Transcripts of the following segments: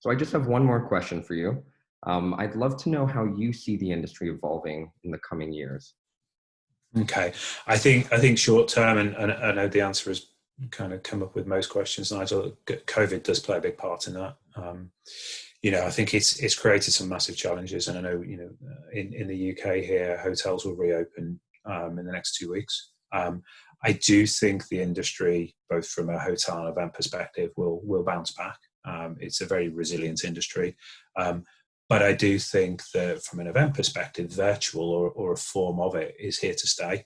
So I just have one more question for you. I'd love to know how you see the industry evolving in the coming years. Okay, I think short term, and I know the answer has kind of come up with most questions, Nigel. COVID does play a big part in that. I think it's created some massive challenges, and I know in the UK here, hotels will reopen in the next 2 weeks. I do think the industry, both from a hotel and event perspective, will bounce back. It's a very resilient industry. But I do think that from an event perspective, virtual or a form of it is here to stay.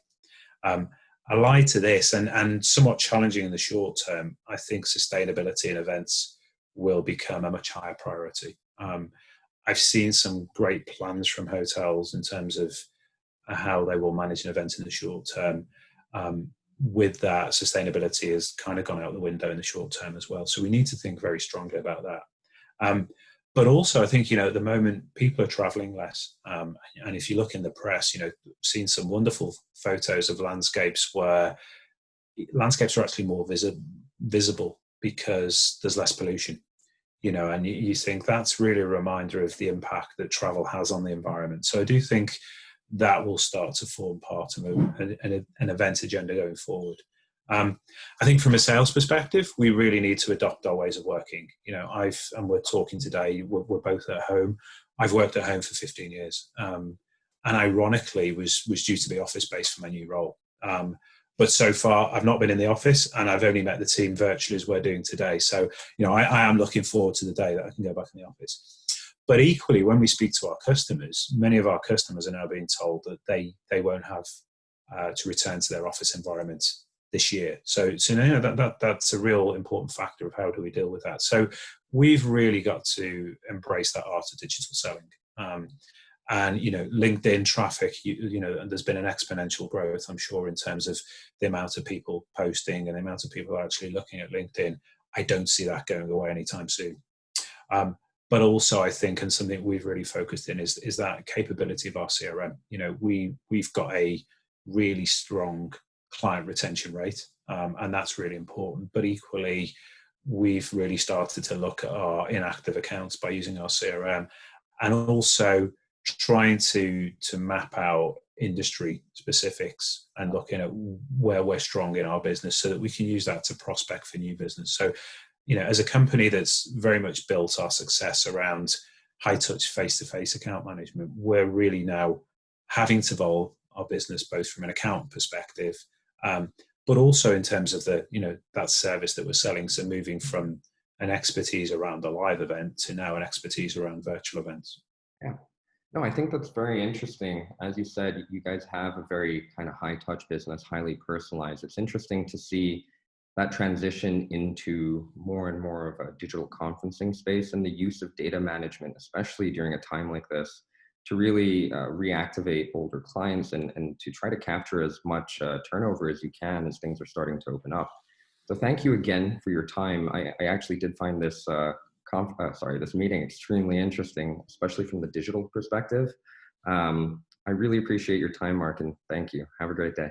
I lie to this, and somewhat challenging in the short term, I think sustainability in events will become a much higher priority. I've seen some great plans from hotels in terms of how they will manage an event in the short term. With that, sustainability has kind of gone out the window in the short term as well. So we need to think very strongly about that. But also, I think, at the moment, people are traveling less. And if you look in the press, seen some wonderful photos of landscapes where landscapes are actually more visible because there's less pollution, and you think that's really a reminder of the impact that travel has on the environment. So I do think that will start to form part of an event agenda going forward. I think from a sales perspective, we really need to adopt our ways of working. And we're talking today, we're both at home. I've worked at home for 15 years. And ironically was due to be office-based for my new role. But so far, I've not been in the office, and I've only met the team virtually as we're doing today. So, I am looking forward to the day that I can go back in the office. But equally, when we speak to our customers, many of our customers are now being told that they won't have to return to their office environment this year. So that's a real important factor of how do we deal with that. So we've really got to embrace that art of digital selling. And LinkedIn traffic, there's been an exponential growth, I'm sure, in terms of the amount of people posting and the amount of people actually looking at LinkedIn. I don't see that going away anytime soon. But also, I think, and something we've really focused in is that capability of our CRM. We've got a really strong client retention rate, and that's really important. But equally, we've really started to look at our inactive accounts by using our CRM, and also trying to map out industry specifics and looking at where we're strong in our business so that we can use that to prospect for new business. So, as a company that's very much built our success around high touch face-to-face account management, we're really now having to evolve our business both from an account perspective, but also in terms of that service that we're selling. So moving from an expertise around a live event to now an expertise around virtual events. Yeah. No, I think that's very interesting. As you said, you guys have a very kind of high touch business, highly personalized. It's interesting to see that transition into more and more of a digital conferencing space and the use of data management, especially during a time like this, to really reactivate older clients and to try to capture as much turnover as you can as things are starting to open up. So thank you again for your time. I actually did find this this meeting extremely interesting, especially from the digital perspective. I really appreciate your time, Mark, and thank you. Have a great day.